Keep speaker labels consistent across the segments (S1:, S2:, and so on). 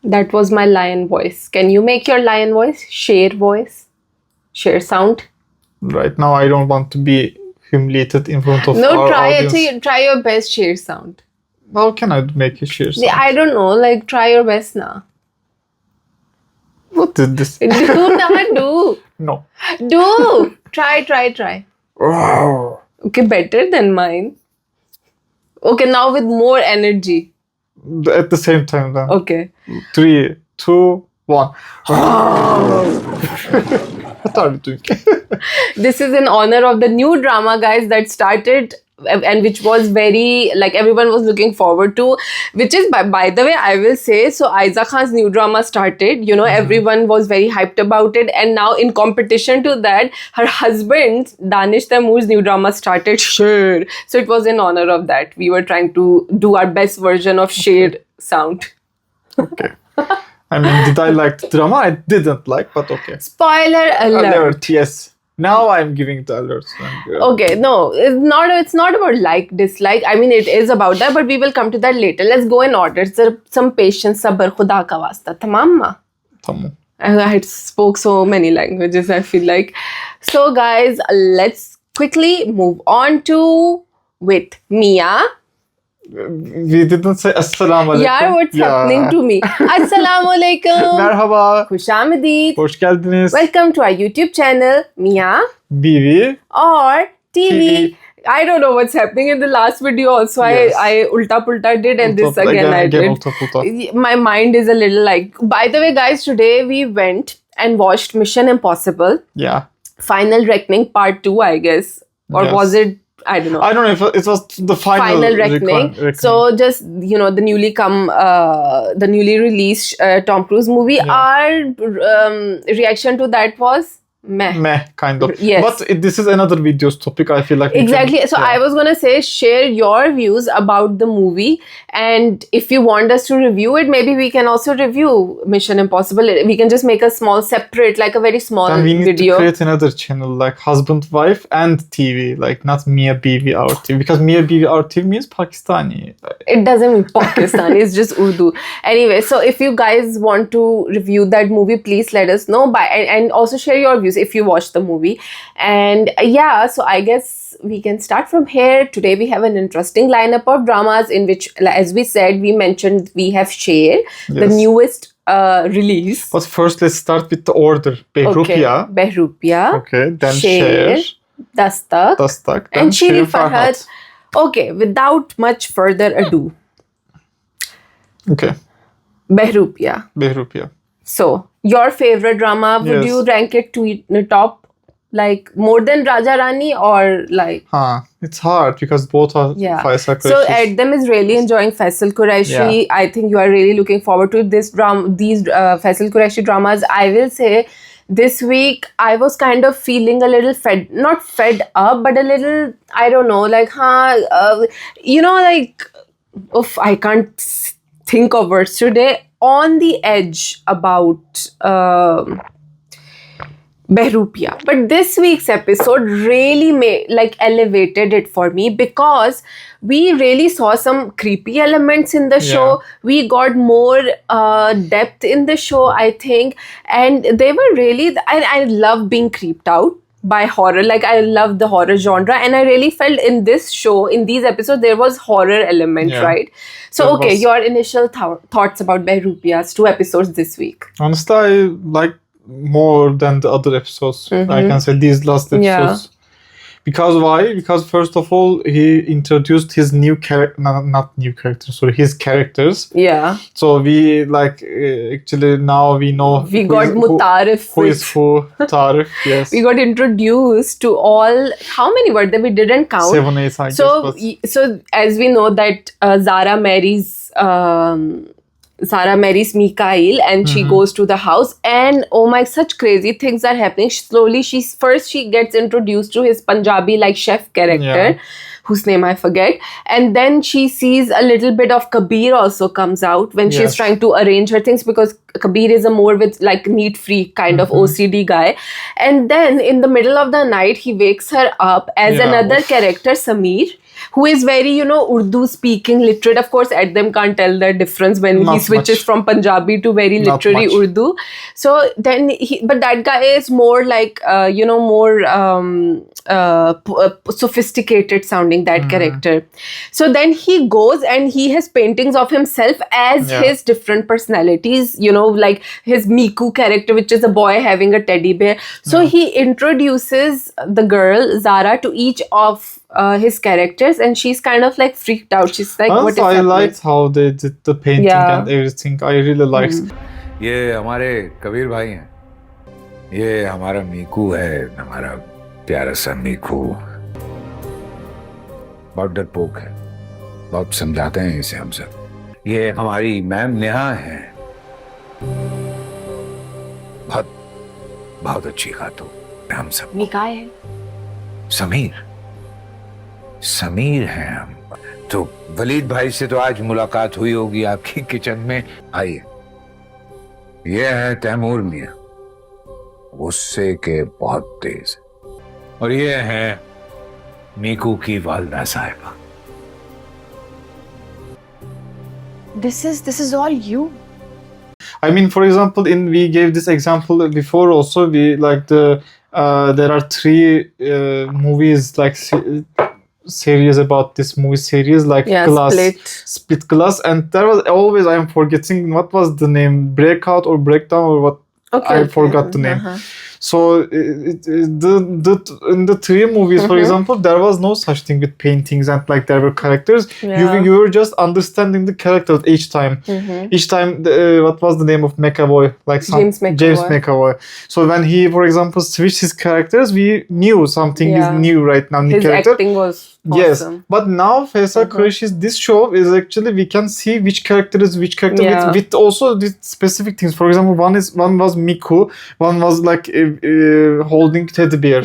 S1: That was my lion voice. Can you make your lion voice? Sher voice? Sher sound?
S2: Right now, I don't want to be humiliated in front of
S1: No,
S2: our
S1: try
S2: audience.
S1: it. Try your best Sher sound.
S2: How can I make a Sher sound?
S1: I don't know. Like, try your best now.
S2: What is this?
S1: Do not do.
S2: No.
S1: Do. Try.
S2: Wow.
S1: Okay, better than mine. Okay, now with more energy.
S2: At the same time then.
S1: Okay.
S2: 3, 2, 1. What are you doing?
S1: This is in honor of the new drama, guys, that started and which was very, like, everyone was looking forward to, which is, by the way, I will say, so Aiza Khan's new drama started, you know, everyone was very hyped about it, and now in competition to that, her husband, Danish Taimur's new drama started, Sher. So it was in honor of that. We were trying to do our best version of Sher sound.
S2: Okay. I mean, did I like the drama? I didn't like, but okay.
S1: Spoiler alert.
S2: Alert, yes. Now I'm giving the alerts.
S1: Okay, no, it's not about like, dislike. I mean, it is about that, but we will come to that later. Let's go in order. Some patience, sabr, khuda ka wasta. Tamam ma?
S2: Tamam.
S1: I spoke so many languages, I feel like. So, guys, let's quickly move on to with Mia.
S2: We didn't say Assalamu alaikum.
S1: Yeah, what's happening to me? Assalamu alaikum.
S2: Merhaba.
S1: Khushamadeed.
S2: Hoş geldiniz.
S1: Welcome to our YouTube channel, Mia
S2: Biwi
S1: Aur TV. I don't know what's happening in the last video also.
S2: Yes.
S1: I ulta pulta did, and this again I did.
S2: Ulta pulta.
S1: My mind is a little like... By the way, guys, today we went and watched Mission Impossible.
S2: Yeah.
S1: Final Reckoning Part 2, I guess. Or
S2: Yes.
S1: was it... I don't know.
S2: I don't know if it was the final
S1: Reckoning. So just, you know, the newly released Tom Cruise movie.
S2: Yeah.
S1: Our reaction to that was meh.
S2: Kind of.
S1: Yes.
S2: But this is another video's topic. I feel like
S1: Exactly. So I was gonna say, share your views about the movie, and if you want us to review it, maybe we can also review Mission Impossible. We can just make a small separate, like a very small
S2: then we need
S1: video.
S2: to create another channel like husband, wife, and TV, like not Mia Biwi Aur TV, because Mia Biwi Aur TV means Pakistani.
S1: It doesn't mean Pakistani, it's just Urdu. Anyway, so if you guys want to review that movie, please let us know. And also share your views if you watch the movie. And yeah, so I guess we can start from here. Today we have an interesting lineup of dramas in which, as we said, we mentioned we have Sher, the newest release.
S2: But first, let's start with the order. Behroopia.
S1: Okay. Behroopia.
S2: Okay, then
S1: Sher,
S2: Sher,
S1: Dastak,
S2: then
S1: and Shirin
S2: Farhad.
S1: Farhad. Okay, without much further ado,
S2: Okay,
S1: Behroopia. So, your favorite drama, would
S2: Yes.
S1: you rank it to the top, like more than Raja Rani, or like...
S2: It's hard because both are Faisal Quraishi.
S1: So, Edem is really enjoying Faisal Quraishi.
S2: Yeah.
S1: I think you are really looking forward to these Faisal Quraishi dramas. I will say, this week I was kind of feeling a little not fed up, but a little, I don't know, like, you know, like, I can't think of words today. On the edge about Behroopia. But this week's episode really elevated it for me, because we really saw some creepy elements in the show. We got more depth in the show, I think. And they were really... I love being creeped out by horror. Like, I love the horror genre, and I really felt in this show, in these episodes, there was horror element, right? So, okay, your initial thoughts about Behroopia's 2 episodes this week.
S2: Honestly, I like more than the other episodes. I can say these last episodes. Because why? Because first of all, he introduced his new character, not new characters, sorry, his characters.
S1: Yeah.
S2: So we actually now we know
S1: we got Mutarif.
S2: Who is who? Tarif, yes.
S1: We got introduced to all, how many were there? We didn't count.
S2: 7, 8, I guess.
S1: So as we know that Zara marries Mikhail, and she goes to the house, and oh my, such crazy things are happening. Slowly, she gets introduced to his Punjabi chef character, whose name I forget, and then she sees a little bit of Kabir also comes out when she's trying to arrange her things, because Kabir is a more with neat freak kind of OCD guy. And then in the middle of the night, he wakes her up as another character, Samir. who is very, Urdu speaking, literate. Of course, Adam can't tell the difference when
S2: Not
S1: he switches
S2: much.
S1: from Punjabi to very
S2: Not
S1: literary
S2: much.
S1: Urdu. So then but that guy is more like, more sophisticated sounding, that character. So then he goes and he has paintings of himself as his different personalities, like his Miku character, which is a boy having a teddy bear. So he introduces the girl, Zara, to each of his characters, and she's kind of like freaked out. She's like, what is
S2: I
S1: happening?
S2: liked how they did the painting and everything. I really liked.
S3: ये हमारे कबीर भाई हैं, ये हमारा मीकू है, हमारा प्यारा सा मीकू। बहुत डरपोक है, बहुत समझाते हैं इसे हम सब। ये हमारी मैम नेहा है, बहुत अच्छी खातून, हम सब।
S1: निकाय है
S3: समीर हैं हम। तो वलीद भाई से तो आज मुलाकात हुई होगी आपकी किचन में। आइए, ये है तैमूर मियां, गुस्से के बहुत तेज, और ये है मीकू की वालदा साहिबा।
S1: This is all you.
S2: I mean, for example, we gave this example before also. We like there are 3 movies like series about this movie series, like Glass, Split Glass, and there was always, I am forgetting what was the name, Breakout or Breakdown or what. I forgot the name. So in the 3 movies, for example, there was no such thing with paintings and like there were characters. You were just understanding the characters each time. Each time, what was the name of McAvoy? Like James McAvoy. So when he, for example, switched his characters, we knew something is new right now.
S1: His
S2: character.
S1: acting was awesome.
S2: Yes, but now Faisal Qureshi's this show is actually, we can see which character is which character with also the specific things. For example, one was Miku, one was like holding teddy bear.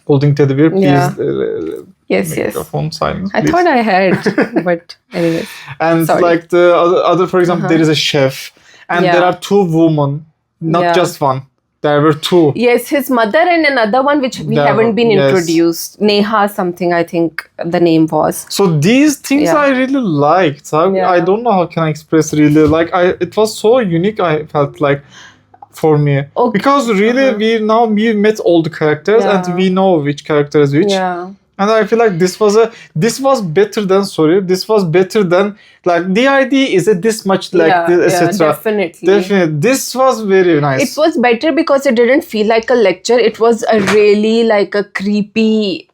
S2: Holding teddy bear, please.
S1: Yes.
S2: Microphone silence.
S1: I
S2: please.
S1: thought I heard, but anyway.
S2: And
S1: sorry.
S2: like the other, for example, there is a chef, and there are 2 women, not just one. There were 2.
S1: Yes, his mother and another one which we haven't been introduced. Neha something, I think the name was.
S2: So these things I really liked. I don't know how can I express really. Like it was so unique, I felt like, for me. Because really we met all the characters and we know which character is which. Yeah. And I feel like this was better than this was better than like the idea is this much like this, etc. Definitely. This was very nice.
S1: It was better because it didn't feel like a lecture. It was a really like a creepy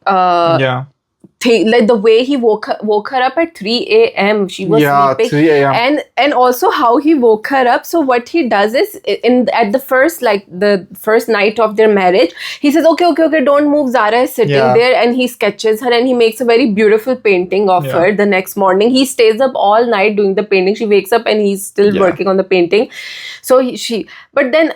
S1: thing, like the way he woke her up at 3 a.m. She was sleeping.
S2: 3 a.m.
S1: And also how he woke her up. So what he does is at the first night of their marriage, he says, okay, don't move. Zara is sitting there, and he sketches her and he makes a very beautiful painting of her. The next morning, he stays up all night doing the painting. She wakes up and he's still working on the painting. So but then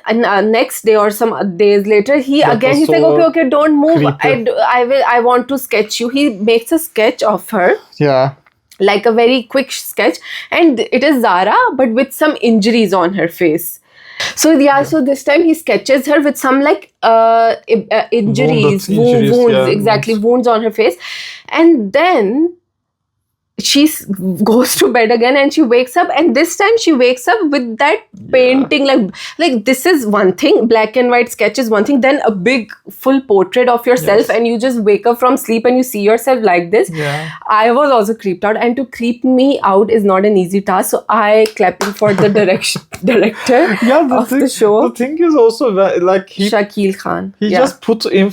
S1: next day or some days later, he's like, okay, don't move. I want to sketch you. He makes a sketch of her. Yeah. Like a very quick sketch. And it is Zara, but with some injuries on her face. So so this time he sketches her with some like injuries, wounds, wounds on her face. And then she goes to bed again and she wakes up, and this time she wakes up with that painting. Like this is one thing, black and white sketch is one thing, then a big full portrait of yourself, and you just wake up from sleep and you see yourself like this. I was also creeped out, and to creep me out is not an easy task, so I clapping for the director of the show.
S2: The thing is also like
S1: Shakil Khan.
S2: He just put in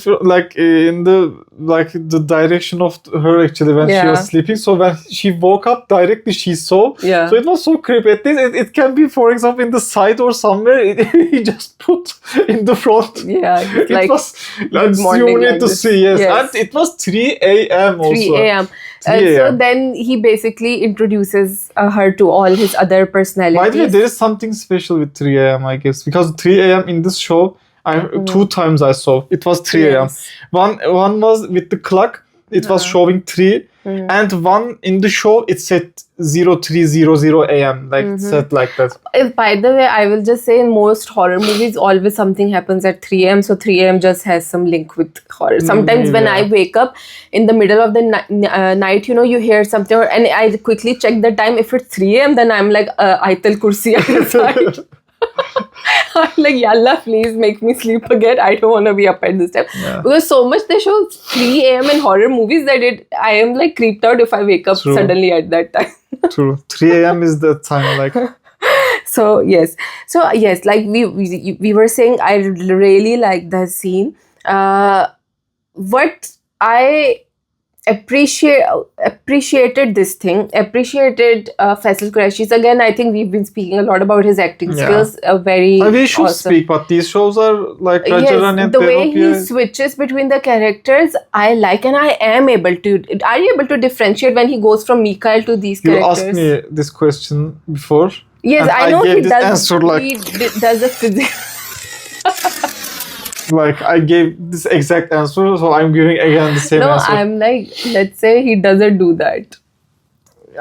S2: the direction of her actually when she was sleeping. So when she woke up directly, she saw. So it was so creepy. At least it can be, for example, in the side or somewhere. He just put in the front. It
S1: like
S2: was you need to see. And it was 3 a.m. also.
S1: 3 a.m. So then he basically introduces her to all his other personalities.
S2: By the way, there is something special with 3 a.m. I guess, because 3 a.m. in this show, 2 times I saw it was 3 a.m. One was with the clock. It was showing 3, and one in the show it said 0300 a.m. like set like that.
S1: By the way, I will just say in most horror movies, always something happens at 3 a.m. So 3 a.m. just has some link with horror. Sometimes when I wake up in the middle of the night, you know, you hear something, and I quickly check the time. If it's 3 a.m., then I'm like, Aital Kursi outside. I'm like, Yalla, please make me sleep again. I don't want to be up at this time. Because so much they show 3 a.m. in horror movies that I am like creeped out if I wake up suddenly at that time.
S2: True. 3 a.m. is the time, like.
S1: So yes, like we were saying, I really like the scene. What I appreciated Faisal Qureshi's. Again, I think we've been speaking a lot about his acting skills.
S2: We should speak, but these shows are like Rajaran and
S1: the way he switches between the characters, I like, and I am able to. Are you able to differentiate when he goes from Mikhail to these characters?
S2: You asked me this question before.
S1: Yes, I know he does.
S2: Answer, like,
S1: he does a physics.
S2: Like, I gave this exact answer, so I'm giving again the same answer.
S1: No, I'm like, let's say he doesn't do that.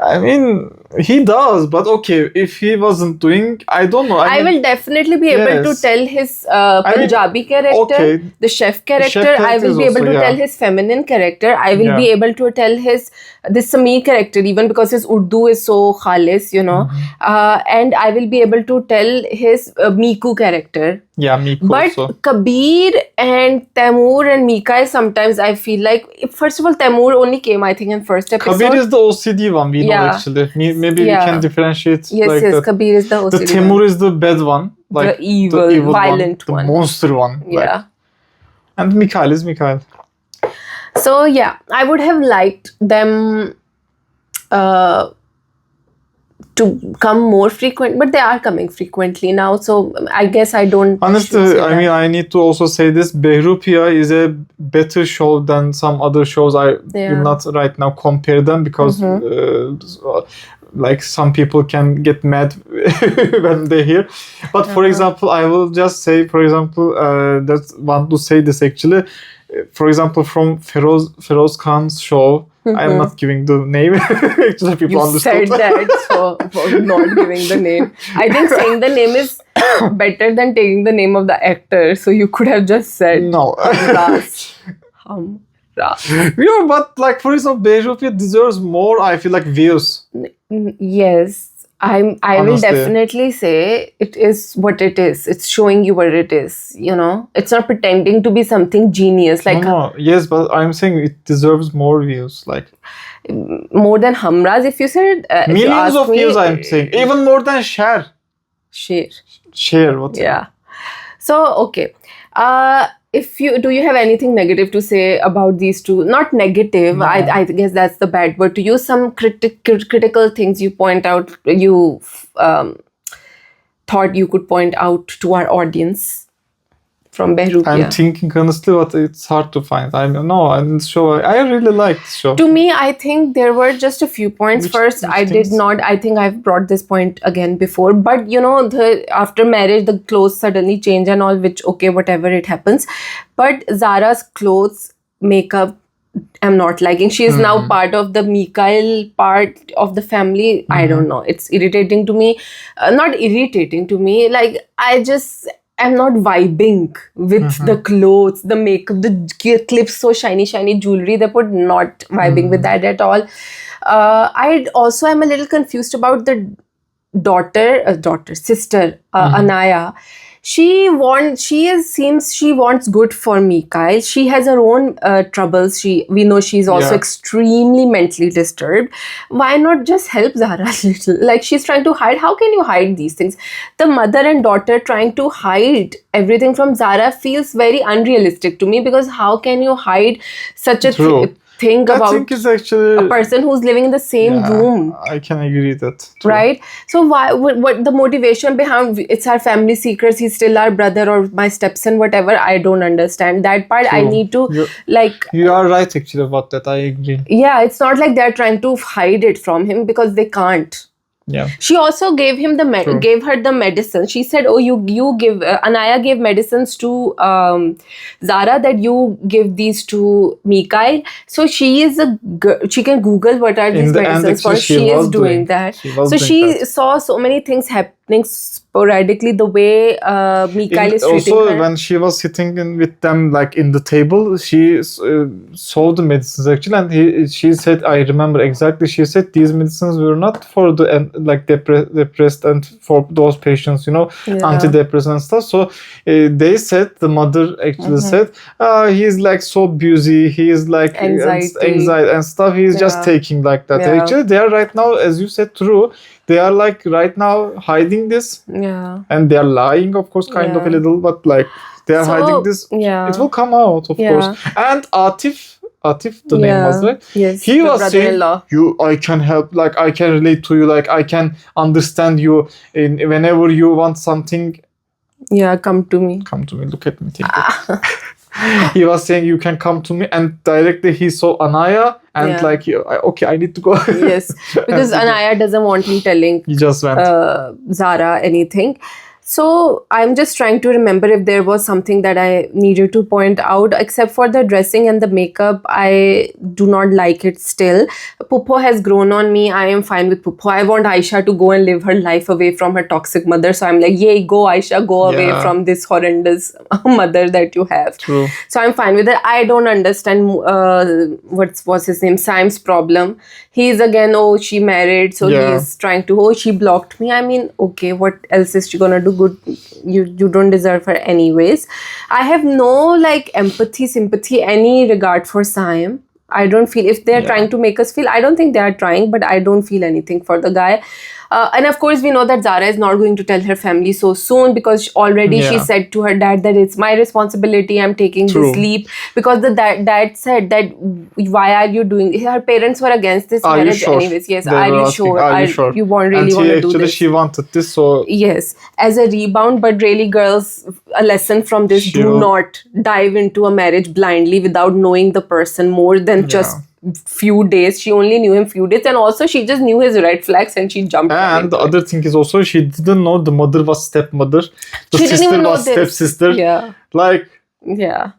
S2: I mean, he does, but okay, if he wasn't doing, I don't know.
S1: I will definitely be able to tell his Punjabi character, the chef character. I will be able to tell his feminine character. I will be able to tell his Sameer character, even because his Urdu is so khalis, you know. And I will be able to tell his Miku character.
S2: Yeah, Miku
S1: But
S2: also.
S1: Kabir and Taimur and Mikhail, sometimes I feel like, first of all, Taimur only came, I think, in first episode.
S2: Kabir is the OCD one, we know actually. Maybe we can differentiate.
S1: Yes,
S2: like
S1: yes, Kabir is the OCD
S2: The Taimur is the bad one. Like
S1: the evil violent
S2: one. The monster one.
S1: Yeah.
S2: Like. And Mikhail is Mikhail.
S1: So, yeah, I would have liked them to come more frequent, but they are coming frequently now, so I guess I don't.
S2: Honestly, I mean, I need to also say this: Behroopia is a better show than some other shows. I will not right now compare them because, like, some people can get mad when they hear. But for example, I will just say, for example, that want to say this actually. For example, from Feroz Khan's show. I'm not giving the name. Actually, people understood.
S1: You said that, so for not giving the name. I think saying the name is better than taking the name of the actor. So you could have just said
S2: no.
S1: Hamraz.
S2: Yeah, but like, for example, Behroopia deserves more, I feel like, views.
S1: Yes. I will definitely say it is what it is. It's showing you what it is, you know. It's not pretending to be something genius. Like
S2: no. Yes, but I'm saying it deserves more views. Like
S1: more than Hamraz, if you said
S2: millions of views, I'm saying. Even more than Sher.
S1: Sher,
S2: what?
S1: Yeah. So okay. Do you have anything negative to say about these two? Not negative. No. I guess that's the bad word to use. Some critical things you point out. You thought you could point out to our audience from Behroopia.
S2: I'm thinking honestly, but it's hard to find. I don't know. I really like this show.
S1: To me, I think there were just a few points. First, I think I've brought this point again before. But, you know, after marriage, the clothes suddenly change and all, which, okay, whatever, it happens. But Zara's clothes, makeup, I'm not liking. She is now part of the Mikhail part of the family. I don't know. It's irritating to me. Not irritating to me. Like, I'm not vibing with the clothes, the makeup, the clips, so shiny jewelry. They put not vibing with that at all. I also am a little confused about the sister, Anaya. She wants good for Mikhail. She has her own troubles. We know she's also extremely mentally disturbed. Why not just help Zara a little? Like, she's trying to hide. How can you hide these things? The mother and daughter trying to hide everything from Zara feels very unrealistic to me, because how can you hide such a thing about
S2: actually
S1: a person who's living in the same room?
S2: I can agree that. True.
S1: Right? So what the motivation behind it's our family secrets, he's still our brother or my stepson, whatever, I don't understand that part. True. I need to
S2: you are right actually about that. I agree.
S1: Yeah, it's not like they're trying to hide it from him, because they can't.
S2: Yeah.
S1: She also gave him
S2: True.
S1: gave her the medicine. She said, "Oh, you give." Anaya gave medicines to Zara, that you give these to Mikhail. So she is a she can Google what are these
S2: In the end,
S1: medicines for.
S2: actually,
S1: She is doing that.
S2: She was
S1: So
S2: doing
S1: she
S2: that.
S1: saw so many things happening sporadically. The way Mikhail is treating
S2: Also,
S1: her.
S2: when she was sitting with them, like in the table, she saw the medicines actually, and she said, "I remember exactly." She said these medicines were not for the like depressed and for those patients, you know,
S1: Yeah.
S2: antidepressant and stuff. So they said, the mother actually said, "He is like so busy. He is like
S1: Anxiety
S2: and stuff. He is just
S1: Yeah.
S2: taking like that."
S1: Yeah.
S2: Actually, they are right now, as you said, true. They are like right now hiding this.
S1: Yeah.
S2: And they are lying, of course, kind of a
S1: Yeah.
S2: little, but like they are
S1: So,
S2: hiding this.
S1: yeah.
S2: It will come out, of
S1: Yeah.
S2: course. And Atif, the name was right.
S1: Yes.
S2: He
S1: the
S2: was saying,
S1: brother-in-law.
S2: I can help, like I can relate to you, like I can understand you. In whenever you want something,
S1: Yeah, come to me.
S2: come to me. Look at me, think. He was saying, you can come to me, and directly he saw Anaya, and
S1: Yeah.
S2: like, okay, I need to go.
S1: Yes, because Anaya doesn't want him telling
S2: He just went.
S1: Zara anything. So I'm just trying to remember if there was something that I needed to point out. Except for the dressing and the makeup, I do not like it still. Pupo has grown on me. I am fine with Pupo. I want Aisha to go and live her life away from her toxic mother. So I'm like, yay, go Aisha, go away
S2: Yeah.
S1: from this horrendous mother that you have.
S2: True.
S1: So I'm fine with it. I don't understand what's his name, Sam's problem. He's again, oh, she married, so
S2: Yeah.
S1: he's trying to, oh, she blocked me. I mean, okay, what else is she gonna do? Good, you don't deserve her anyways. I have no like empathy, sympathy, any regard for Sam. I don't feel, if they're trying to make us feel, I don't think they are trying, but I don't feel anything for the guy. And of course, we know that Zara is not going to tell her family so soon, because already she
S2: Yeah.
S1: said to her dad that it's my responsibility, I'm taking
S2: True.
S1: this leap. Because the dad said that, why are you doing it? Her parents were against this
S2: Are you
S1: marriage
S2: sure?
S1: anyways. Yes,
S2: They
S1: are
S2: were
S1: you
S2: asking,
S1: sure?
S2: Are you sure?
S1: You really
S2: And
S1: want to do
S2: actually,
S1: this?
S2: she wanted this, so
S1: Yes, as a rebound, but really, girls, a lesson from this: do
S2: Sure.
S1: not dive into a marriage blindly without knowing the person more than just few days. She only knew him few days, and also she just knew his red flags and she jumped.
S2: And the other thing is also, she didn't know the mother was stepmother. The
S1: She didn't
S2: sister
S1: even know
S2: was
S1: this.
S2: stepsister.
S1: Yeah.
S2: Like,
S1: Yeah.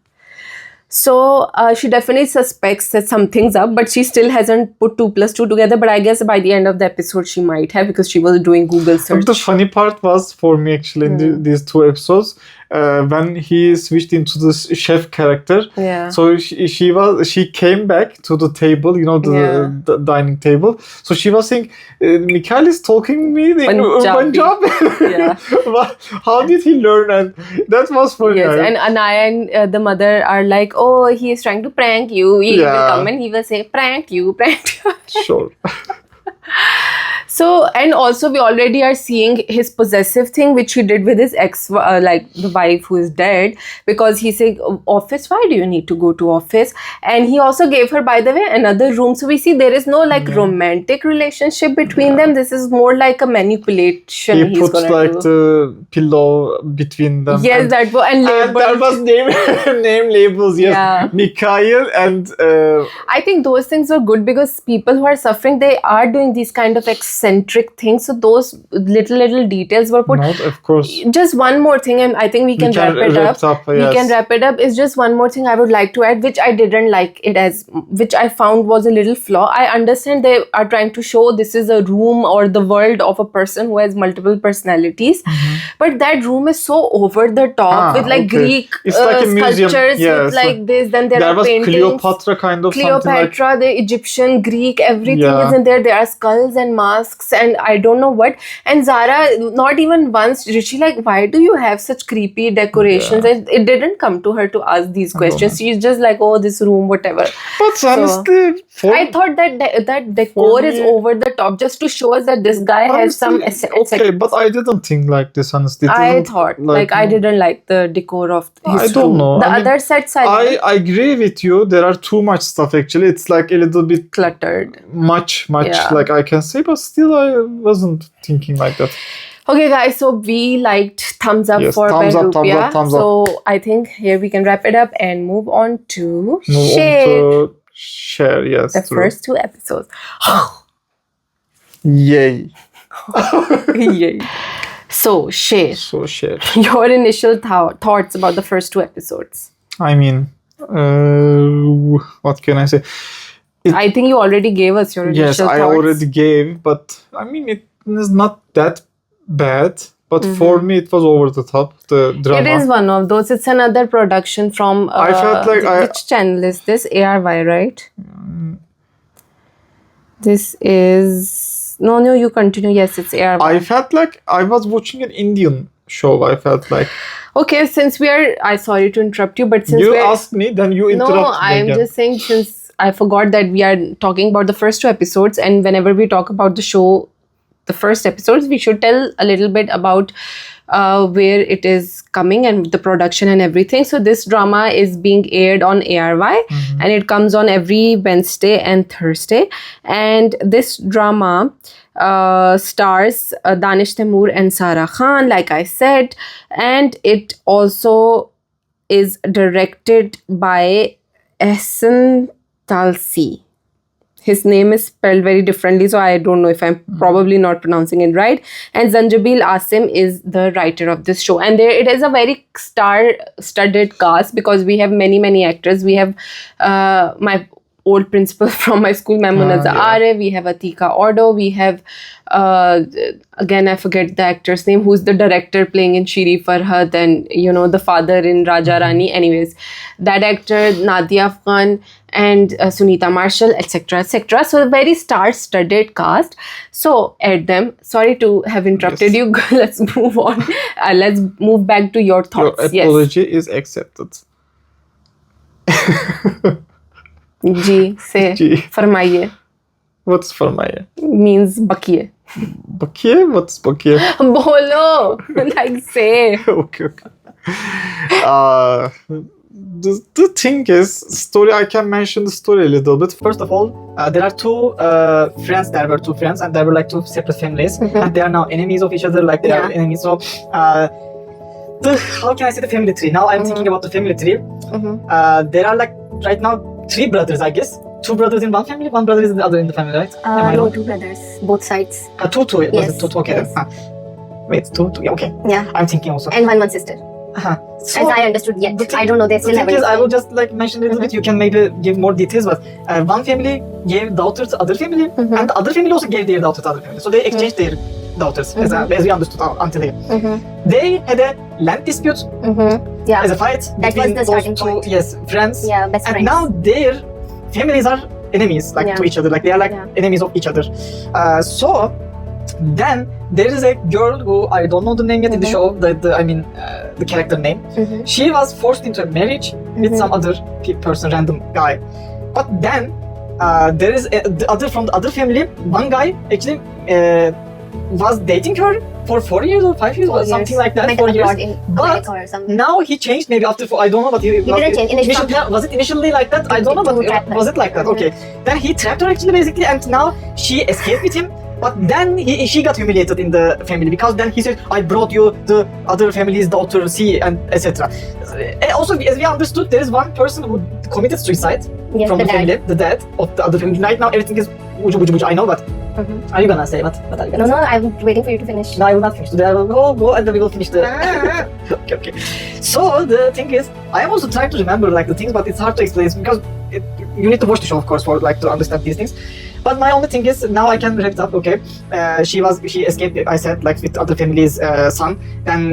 S1: So she definitely suspects that something's up, but she still hasn't put 2 plus 2 together. But I guess by the end of the episode, she might have, because she was doing Google search.
S2: the funny part was for me actually in these two episodes, when he switched into the chef character.
S1: Yeah.
S2: So she came back to the table, you know, the dining table. So she was saying, Mikhail is talking me in Punjabi.
S1: Yeah.
S2: How did he learn? And that was funny.
S1: Yes, and Anaya and the mother are like, oh, he is trying to prank you. He will come and he will say, prank you.
S2: Sure.
S1: So, and also we already are seeing his possessive thing, which he did with his ex, like the wife who is dead, because he said, office, why do you need to go to office? And he also gave her, by the way, another room. So we see there is no like romantic relationship between them. This is more like a manipulation.
S2: He put like the pillow between them.
S1: Yes,
S2: and,
S1: that was, and
S2: there was name labels. Yes, yeah. Mikhail and.
S1: I think those things are good, because people who are suffering, they are doing these kind of eccentric things. So those little details were put.
S2: Not, of course.
S1: Just one more thing, and I think we can wrap it up.
S2: Yes.
S1: We can wrap it up. Is just one more thing I would like to add, which I didn't like it as, which I found was a little flaw. I understand they are trying to show this is a room or the world of a person who has multiple personalities, but that room is so over the top with like Greek
S2: like
S1: sculptures, with like this. Then there are paintings.
S2: Cleopatra kind of
S1: Cleopatra, the Egyptian, Greek, everything is in there. There are skulls and masks and I don't know what. And Zara, not even once did she like, why do you have such creepy decorations? And it didn't come to her to ask these questions. She's just like, oh, this room, whatever.
S2: But honestly,
S1: I thought that decor is over the top, just to show us that this guy has some.
S2: Okay, but I didn't think like this. Honestly,
S1: I thought like I didn't like the decor of his
S2: I don't
S1: room.
S2: know.
S1: The other sets
S2: I agree with you. There are too much stuff actually. It's like a little bit
S1: cluttered.
S2: Much, like I can say, but still I wasn't thinking like that.
S1: Okay, guys, so we liked thumbs up for Behroopia. So I think here we can wrap it up and move on to
S2: Sher, yes.
S1: The first 2 episodes.
S2: Yay.
S1: Yeah. So, Sher,
S2: So Sher.
S1: your initial thoughts about the first 2 episodes?
S2: I mean, what can I say?
S1: I think you already gave us your initial
S2: Yes,
S1: thoughts.
S2: I already gave, but I mean, it is not that bad. But for me, it was over the top. The drama.
S1: It is one of those. It's another production from.
S2: I felt like
S1: which channel is this? ARY, right? This is no. You continue. Yes, it's ARY.
S2: I felt like I was watching an Indian show. I felt like.
S1: Okay, since we are. I'm sorry to interrupt you, but since
S2: You
S1: we're,
S2: asked me, then you interrupted
S1: No,
S2: me
S1: I'm
S2: again.
S1: just saying since I forgot that we are talking about the first 2 episodes, and whenever we talk about the show, the first episodes, we should tell a little bit about where it is coming and the production and everything. So this drama is being aired on ARY and it comes on every Wednesday and Thursday. And this drama stars Danish Taimur and Sara Khan, like I said, and it also is directed by Ehsan Talsi. His name is spelled very differently, so I don't know if I'm probably not pronouncing it right. And Zanjabil Asim is the writer of this show. And there it is a very star-studded cast because we have many actors. We have my old principal from my school, Mamunazza Arif. We have Atika Ordo. We have, again, I forget the actor's name, who's the director playing in Shirin Farhad and, you know, the father in Raja Rani. Anyways, that actor, Nadia Khan and Sunita Marshall, etc., etc. So a very star-studded cast. So at them, sorry to have interrupted you. Let's move on. Let's move back to your thoughts.
S2: Your apology is accepted.
S1: जी से
S2: जी.
S1: फरमाइए.
S2: What's farmaya?
S1: Means bakiye.
S2: Bakiye? What's bakiye?
S1: Bolo, like say.
S2: Okay. The thing is, story. I can mention the story a little bit.
S4: First of all, there are two friends. There were two friends, and there were like two separate families, and they are now enemies of each other. Like they are enemies. So, how can I say the family tree? Now I'm thinking about the family tree. There are like right now 3 brothers, I guess. 2 brothers in one family, 1 brother is in the other in the family, right?
S5: No, 2 brothers, both sides.
S4: Two. Was
S5: Yes,
S4: it two? Okay.
S5: yes.
S4: Wait, two. Yeah, okay.
S5: Yeah,
S4: I'm thinking also.
S5: and one sister.
S4: So,
S5: As I understood yet.
S4: the thing-
S5: I don't know, they
S4: the
S5: still
S4: thing
S5: haven't
S4: is, I will
S5: explained.
S4: just like mention a little bit. You can maybe give more details, but one family gave daughter to other family, and the other family also gave their daughter to other family. So they exchanged their daughters, as we understood until here. They had a land dispute
S5: Yeah,
S4: as a fight
S5: That was
S4: between
S5: the
S4: those
S5: starting
S4: 2
S5: point.
S4: friends.
S5: yeah, best
S4: And
S5: friends.
S4: now their families are enemies, like
S5: Yeah.
S4: to each other, like they are like
S5: Yeah.
S4: enemies of each other. So then there is a girl who I don't know the name yet in the show. The character name. She was forced into a marriage with some other person, random guy. But then there is the other from the other family. One guy actually was dating her for 4 years or 5 years or something like that.
S5: Went
S4: 4 years.
S5: abroad in
S4: But
S5: America or something.
S4: now he changed maybe after I don't know, but he
S5: didn't change.
S4: Was it initially like that? I don't know,
S5: To
S4: but
S5: trap her.
S4: was it like that? Okay. Then he trapped her actually basically, and now she escaped with him. But then she got humiliated in the family because then he said, "I brought you the other family's daughter, see," and etc. Also, as we understood, there is one person who committed suicide
S5: Yes,
S4: from
S5: the
S4: the
S5: dad.
S4: family, the dad of the other family. Right now, everything is wuju. I know, but are you gonna say what? What are you gonna
S5: No,
S4: say?
S5: I'm waiting for you to finish.
S4: No, I will not finish. Today I will go, and then we will finish the. Okay. So the thing is, I am also trying to remember like the things, but it's hard to explain because you need to watch the show, of course, for like to understand these things. But my only thing is now I can wrap it up. Okay, she escaped. I said like with other family's son. Then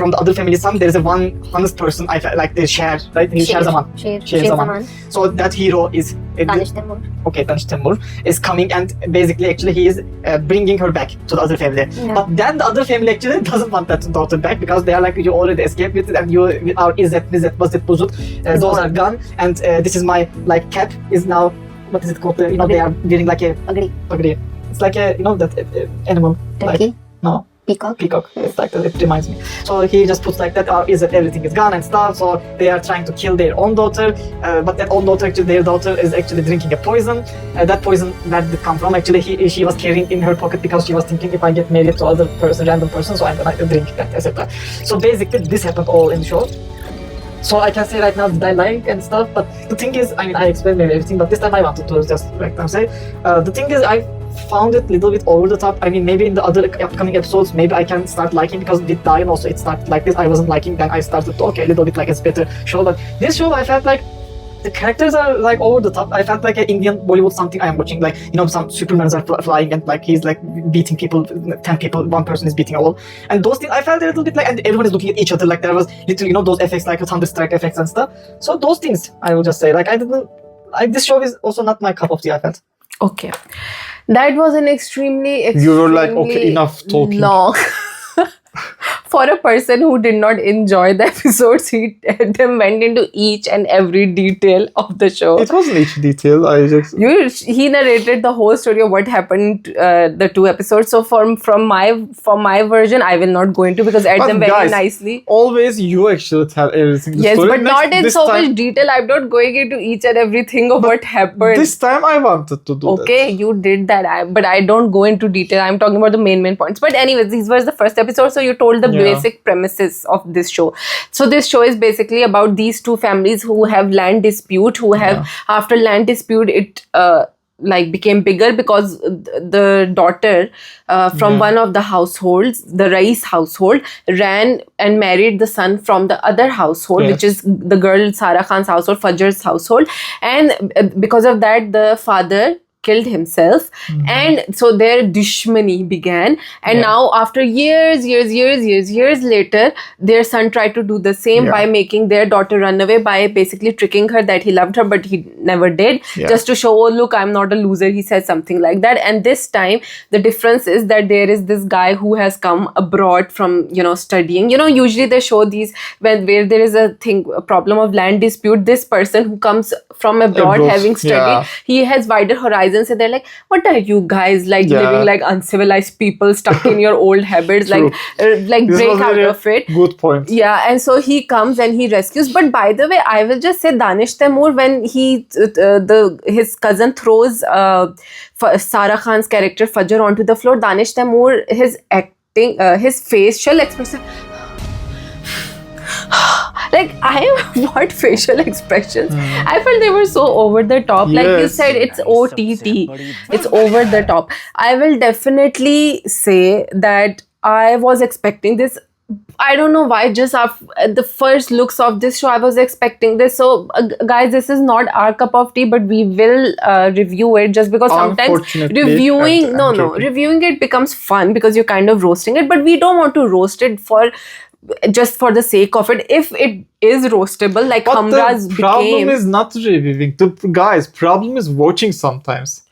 S4: from the other family's son, there is a one honest person. I felt like the Sher, right? He shares a man.
S5: Sher Zaman.
S4: So that hero is
S5: Danish Taimur.
S4: okay, Danish Taimur is coming and basically actually he is bringing her back to the other family.
S5: Yeah.
S4: But then the other family actually doesn't want that daughter back because they are like, you already escaped with it and you our izzet, basit, buzut, those are gone and this is my like cap is now, what is it called? You know, they are wearing like a
S5: Agree.
S4: It's like a, you know, that animal.
S5: Turkey.
S4: Like, no.
S5: Peacock.
S4: It's like that, it reminds me. So he just puts like that, is that everything is gone and stuff. So they are trying to kill their own daughter, but that own daughter, actually, their daughter is actually drinking a poison. That poison, where did it come from? Actually, she was carrying in her pocket because she was thinking, if I get married to other person, random person, so I'm gonna drink that, etc. So basically, this happened all in the show. So I can say right now that I like and stuff, but the thing is, I mean, I explained maybe everything, but this time I wanted to just like say, the thing is, I found it a little bit over the top. I mean, maybe in the other upcoming episodes, maybe I can start liking, because it did die and also it started like this. I wasn't liking, then I started to, okay, a little bit like it's better show. But this show, I felt like the characters are like over the top. I felt like an Indian Bollywood something I am watching. Like, you know, some Supermans are flying and like he's like beating people, 10 people, one person is beating all. And those things, I felt a little bit like, and everyone is looking at each other. Like there was literally, you know, those effects like Thunderstrike effects and stuff. So those things, I will just say, like this show is also not my cup of tea, I felt.
S1: Okay. That was an extremely
S2: You were like, okay, enough talking.
S1: long. For a person who did not enjoy the episodes, he went into each and every detail of the show.
S2: It wasn't each detail.
S1: He narrated the whole story of what happened the 2 episodes. So from my version, I will not go into, because I add them very
S2: guys,
S1: nicely.
S2: Always you actually tell everything.
S1: Yes,
S2: story.
S1: but not in so much detail. I'm not going into each and everything of what happened.
S2: This time I wanted to do that.
S1: Okay, you did that, but I don't go into detail. I'm talking about the main points. But anyways, these were the first episode, so you told the basic premises of this show. So this show is basically about these 2 families who have land dispute, who have, after land dispute, it like became bigger because the daughter from one of the households, the Rais household, ran and married the son from the other household, which is the girl Sara Khan's household, Fajr's household. And because of that, the father killed himself, and so their dushmani began. And now, after years later, their son tried to do the same by making their daughter run away, by basically tricking her that he loved her, but he never did, just to show, oh look, I'm not a loser. He said something like that. And this time, the difference is that there is this guy who has come abroad from, you know, studying. You know, usually they show these where there is a problem of land dispute. This person who comes from abroad having studied, he has wider horizons. So they're like, what are you guys like, living like uncivilized people, stuck in your old habits, like break out of it.
S2: Good point.
S1: Yeah, and so he comes and he rescues. But by the way, I will just say Danish Taimur, when his cousin throws Sara Khan's character Fajr onto the floor, Danish Taimur, his acting, his facial expression. Like, what facial expressions? I felt they were so over the top. Like you said, it's OTT. It's over the top. I will definitely say that I was expecting this. I don't know why, just after the first looks of this show, I was expecting this. So, guys, this is not our cup of tea, but we will review it, just because sometimes reviewing it becomes fun because you're kind of roasting it, but we don't want to roast it just for the sake of it. If it is roastable, like Hamra's became.
S2: The problem is not reviewing. Problem is watching sometimes.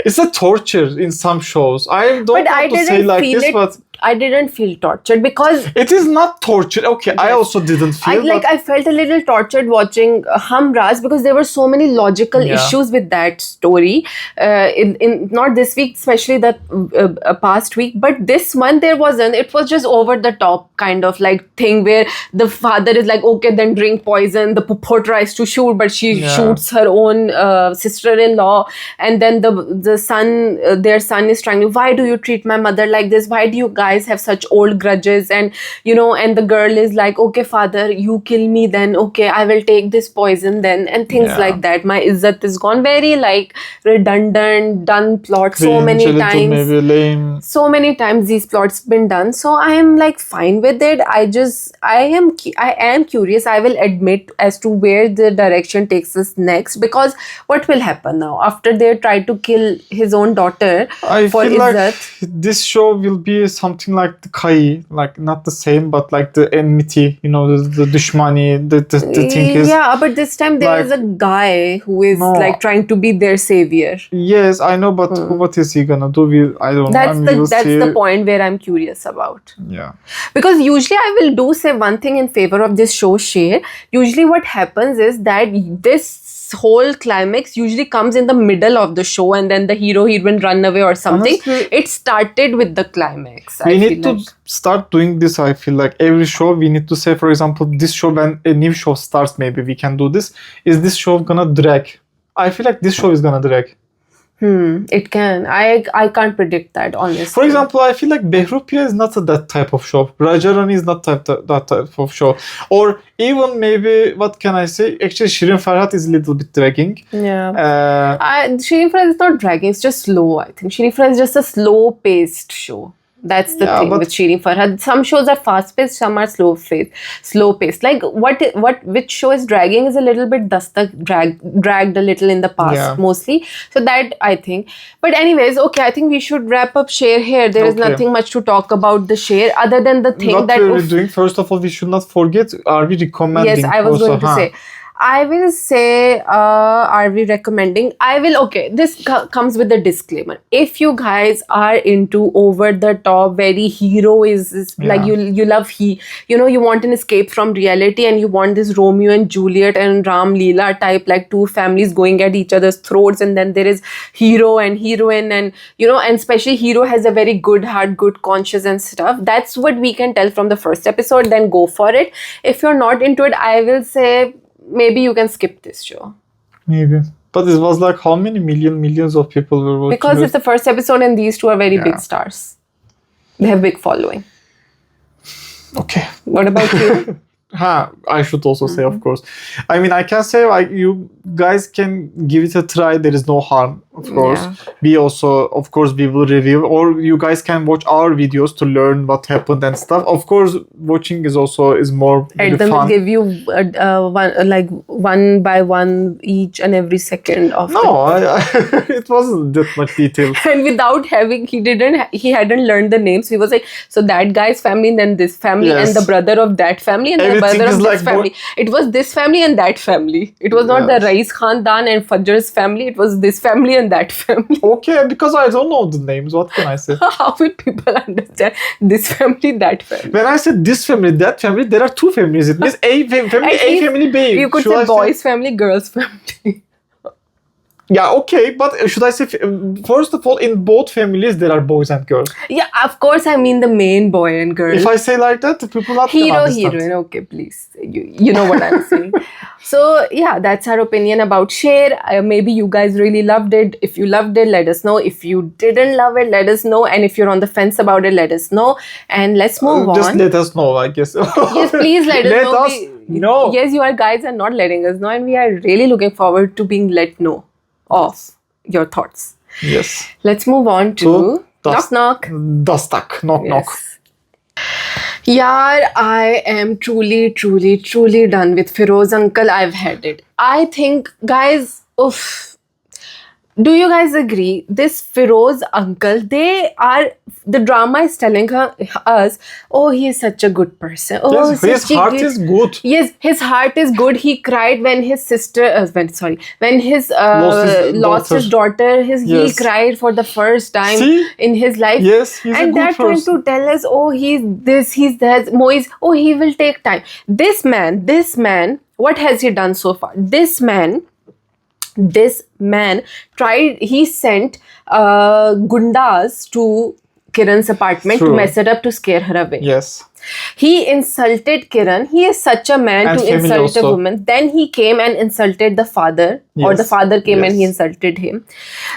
S2: It's a torture in some shows. I don't want to say like this, but
S1: I didn't feel tortured because
S2: it is not torture. Okay, I also didn't feel.
S1: I felt a little tortured watching Hamraz, because there were so many logical issues with that story. In not this week, especially the past week, but this one there wasn't. It was just over the top kind of like thing where the father is like, okay, then drink poison. The puppo tries to shoot, but she shoots her own sister-in-law, and then the son, their son is trying to, why do you treat my mother like this? Why do you guys have such old grudges? And you know, and the girl is like, okay father, you kill me, then okay, I will take this poison then, and things like that. My izzat is gone. Very like redundant, done plot so many times,
S2: maybe lame.
S1: So many times these plots been done. So I am like fine with it. I am curious, I will admit, as to where the direction takes us next, because what will happen now after they try to kill his own daughter
S2: I
S1: for
S2: feel
S1: izzat?
S2: like this show will be something like the Kai, like not the same, but like the enmity, you know, the dushmani, the thing is.
S1: Yeah, but this time there is a guy who is like trying to be their savior.
S2: Yes, I know, but what is he gonna do? I don't know.
S1: That's the point where I'm curious about.
S2: Yeah.
S1: Because usually I will do say one thing in favor of this show, Sher. Usually what happens is that this whole climax usually comes in the middle of the show, and then the hero-heroine run away or something.
S2: Honestly,
S1: it started with the climax.
S2: We need to start doing this. I feel like every show we need to say, for example, this show, when a new show starts, maybe we can do this. Is this show gonna drag? I feel like this show is gonna drag.
S1: It can. I can't predict that, honestly.
S2: For example, I feel like Behroopia is not that type of show. Rajarani is not that type of show. Or even maybe, what can I say? Actually, Shirin Farhad is a little bit dragging.
S1: Yeah. Shirin Farhad is not dragging. It's just slow, I think. Shirin Farhad is just a slow-paced show. That's the thing with Shirin Farhad. Some shows are fast-paced, some are slow-paced. Like which show is dragging is a little bit Dastak dragged a little in the past, mostly. So that I think. But anyways, okay, I think we should wrap up Sher here. There is nothing much to talk about the Sher other than the thing
S2: what we're doing. First of all, we should not forget. Are we recommending?
S1: Yes, I was going to say. I will say, are we recommending? This comes with a disclaimer. If you guys are into over the top, very hero like you love you want an escape from reality and you want this Romeo and Juliet and Ram Leela type, like two families going at each other's throats, and then there is hero and heroine, and and especially hero has a very good heart, good conscience and stuff. That's what we can tell from the first episode. Then go for it. If you're not into it, I will say, maybe you can skip this show.
S2: Maybe. But it was like how many millions of people were watching
S1: because it's the first episode and these two are very big stars. They have big following.
S2: Okay.
S1: What about you?
S2: I should also say, of course. I mean, I can say like you guys can give it a try. There is no harm, of course. We also, of course, we will review, or you guys can watch our videos to learn what happened and stuff. Of course, watching is more
S1: and then
S2: fun.
S1: We'll give you one by one each and every second of
S2: it wasn't that much detail.
S1: And without having, he hadn't learned the names. He was like, so that guy's family, and then this family, and the brother of that family, and the brother of this family. It was this family and that family. It was not the Rais Khandan and Fajr's family. It was this family and that family.
S2: Okay, because I don't know the names. What can I say?
S1: How will people understand this family, that family?
S2: When I said this family, that family, there are two families. It means A family, A family, B.
S1: You could say boys' family, girls' family.
S2: Yeah, okay, but should I say, first of all, in both families, there are boys and girls.
S1: Yeah, of course, I mean the main boy and girl.
S2: If I say like that, people not
S1: hero, heroine, okay, please. You know what I'm saying. So, yeah, that's our opinion about Sher. Maybe you guys really loved it. If you loved it, let us know. If you didn't love it, let us know. And if you're on the fence about it, let us know. And let's move on.
S2: Just let us know, I guess.
S1: Yes, please let us know.
S2: Let us know.
S1: Yes, you guys are not letting us know. And we are really looking forward to being let know of your thoughts.
S2: Yes.
S1: Let's move on to knock knock.
S2: Dastak. Knock knock.
S1: Yeah, I am truly done with Feroz uncle. I've had it. I think, guys, do you guys agree? This Feroz uncle, the drama is telling us, oh, he is such a good person. Oh,
S2: yes, his heart is good.
S1: Yes, his heart is good. He cried when his sister, when his lost his daughter. He cried for the first time in his life.
S2: Yes, he's
S1: and
S2: a good person.
S1: And trying to tell us, oh, he's this, he's that. Moiz, oh, he will take time. This man, what has he done so far? This man tried, he sent gundas to Kiran's apartment to mess it up, to scare her away.
S2: Yes.
S1: He insulted Kiran. He is such a man
S2: and
S1: to insult
S2: also.
S1: a woman. Then he came and insulted the father, or the father came and he insulted him.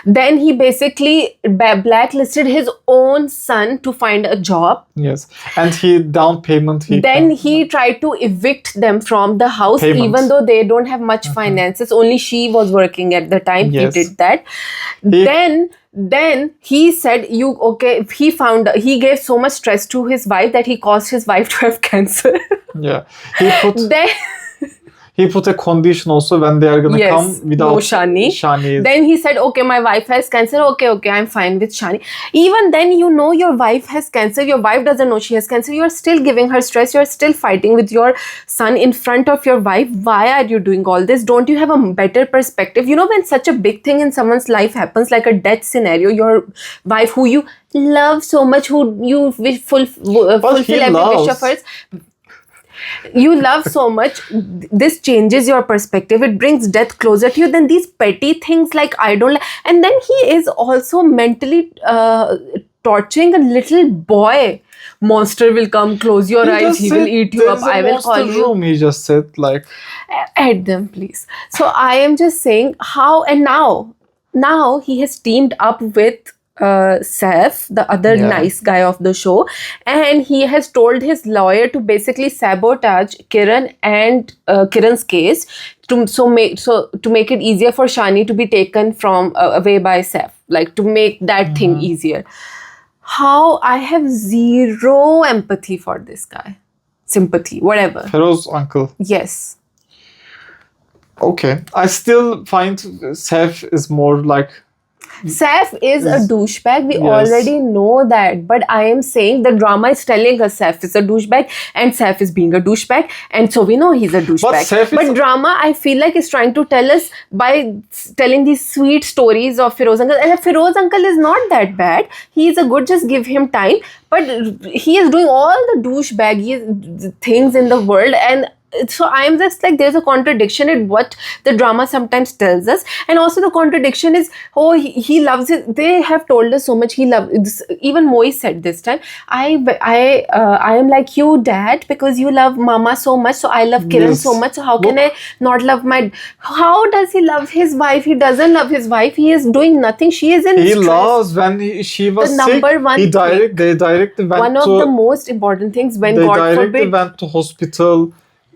S1: Then he basically blacklisted his own son to find a job.
S2: Yes. And down payment.
S1: He tried to evict them from the house, even though they don't have much finances. Only she was working at the time. He did that. Then he said, he gave so much stress to his wife that he caused his wife to have cancer.
S2: Yeah. He put a condition also when they are going to come without Shani.
S1: Then he said, okay, my wife has cancer. Okay, I'm fine with Shani. Even then, your wife has cancer. Your wife doesn't know she has cancer. You're still giving her stress. You're still fighting with your son in front of your wife. Why are you doing all this? Don't you have a better perspective? When such a big thing in someone's life happens, like a death scenario, your wife who you love so much, who you fulfill every wish of hers. You love so much, this changes your perspective. It brings death closer to you than these petty things like I don't like. And then he is also mentally torturing a little boy. Monster will come, close your eyes, he will eat you up, I will call you.
S2: Room, he just said, like,
S1: add them, please. So I am just saying, how and now now he has teamed up with Saif, the other nice guy of the show, and he has told his lawyer to basically sabotage Kiran and Kiran's case to make it easier for Shani to be taken from away by Saif, like to make that thing easier. How I have zero empathy for this guy, sympathy, whatever.
S2: Feroz uncle.
S1: Yes.
S2: Okay, I still find Saif is more like.
S1: Saif is a douchebag. We already know that. But I am saying the drama is telling us Saif is a douchebag and Saif is being a douchebag. And so we know he's a douchebag. But drama, I feel like, is trying to tell us by telling these sweet stories of Feroz uncle. And Feroz uncle is not that bad. He is a good, just give him time. But he is doing all the douchebaggy things in the world, and so I'm just like, there's a contradiction in what the drama sometimes tells us, and also the contradiction is, oh, he loves it. They have told us so much he loves. Even Moiz said this time, I am like you, Dad, because you love Mama so much, so I love Kiran so much. So how can I not love my? How does he love his wife? He doesn't love his wife. He is doing nothing. She is in.
S2: He
S1: stress.
S2: loves when she was
S1: the
S2: sick.
S1: Number one.
S2: They directly went
S1: one
S2: to.
S1: One of the most important things when
S2: they
S1: God
S2: directly
S1: forbid
S2: went to hospital.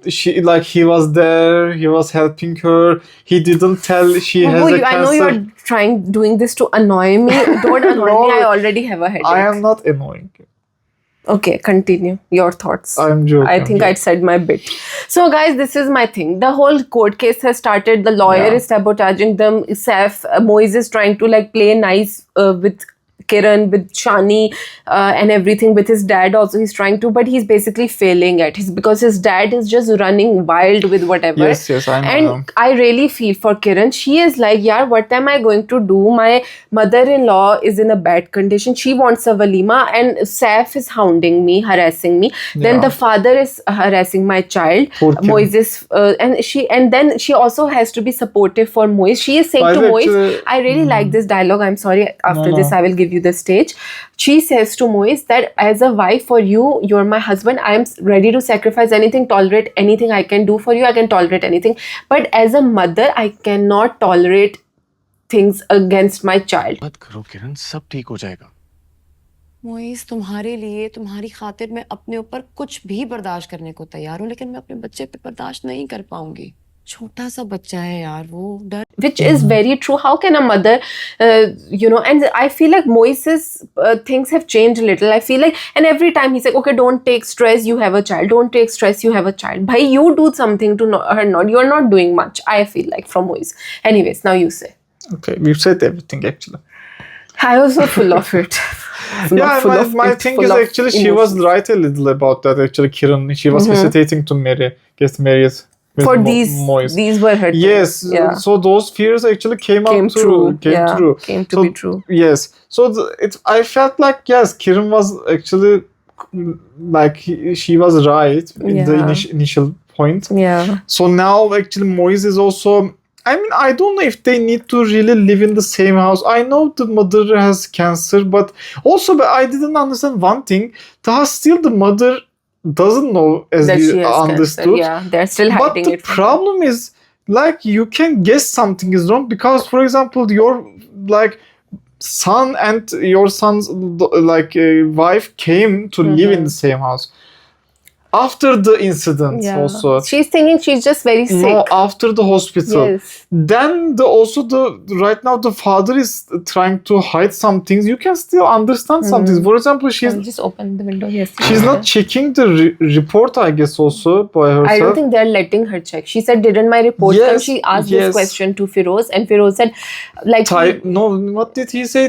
S2: He was there, he was helping her, he didn't tell she has a cancer.
S1: I know you're doing this to annoy me. Don't annoy me, I already have a headache.
S2: I am not annoying you.
S1: Okay, continue your thoughts.
S2: I'm joking.
S1: I think I said my bit. So guys, this is my thing. The whole court case has started. The lawyer is sabotaging them. Saif, Moiz is trying to like play nice with Kiran, with Shani, and everything, with his dad also he's trying to, but he's basically failing at because his dad is just running wild with whatever.
S2: Yes, I know.
S1: And I really feel for Kiran. She is like, yeah, what am I going to do? My mother-in-law is in a bad condition. She wants a walima, and Saif is hounding me, harassing me. Then the father is harassing my child. Moiz is, and then she also has to be supportive for Moiz. She is saying to Moiz, I really like this dialogue. I'm sorry. After this, I will give you the stage. She says to Moiz that as a wife for you, you're my husband. I am ready to sacrifice anything, tolerate anything I can do for you. I can tolerate anything. But as a mother, I cannot tolerate things against my child.
S6: मत करो किरण, सब ठीक हो जाएगा. मोइज, तुम्हारे लिए, तुम्हारी खातिर मैं अपने ऊपर कुछ भी बर्दाश्त करने को तैयार हूँ, लेकिन मैं अपने बच्चे पे बर्दाश्त नहीं कर पाऊंगी. छोटा सा बच्चा है यार, वो डर.
S1: Which is very true. How can a mother, and I feel like Moise's things have changed a little. I feel like, and every time he's like, okay, don't take stress, you have a child. Don't take stress, you have a child. Bhai, you do something to her, not. You're not doing much, I feel like, from Moiz. Anyways, now you say.
S2: Okay, we've said everything actually.
S1: I was so full of it.
S2: My thing is actually she was right a little about that. Actually, Kiran, she was hesitating to get married.
S1: For these were her.
S2: Yes, so those fears actually came true.
S1: Came to be true.
S2: Yes, so I felt like yes, Kiran was actually like she was right in the initial point.
S1: Yeah.
S2: So now actually Moiz is also. I mean, I don't know if they need to really live in the same house. I know the mother has cancer, but I didn't understand one thing. Still the mother doesn't know as
S1: that
S2: we understood.
S1: Cancer. Yeah, they're still hiding it.
S2: But the problem is, like, you can guess something is wrong because, for example, your like son and your son's like wife came to live in the same house. After the incident also.
S1: She's thinking she's just very sick.
S2: No, after the hospital.
S1: Yes.
S2: Then right now the father is trying to hide some things. You can still understand some things. For example, she's
S1: just open the window. Yes.
S2: She's not checking the report, I guess, also by herself.
S1: I don't think they're letting her check. She said, didn't my report come? She asked this question to Feroz, and Feroz said, like...
S2: what did he say?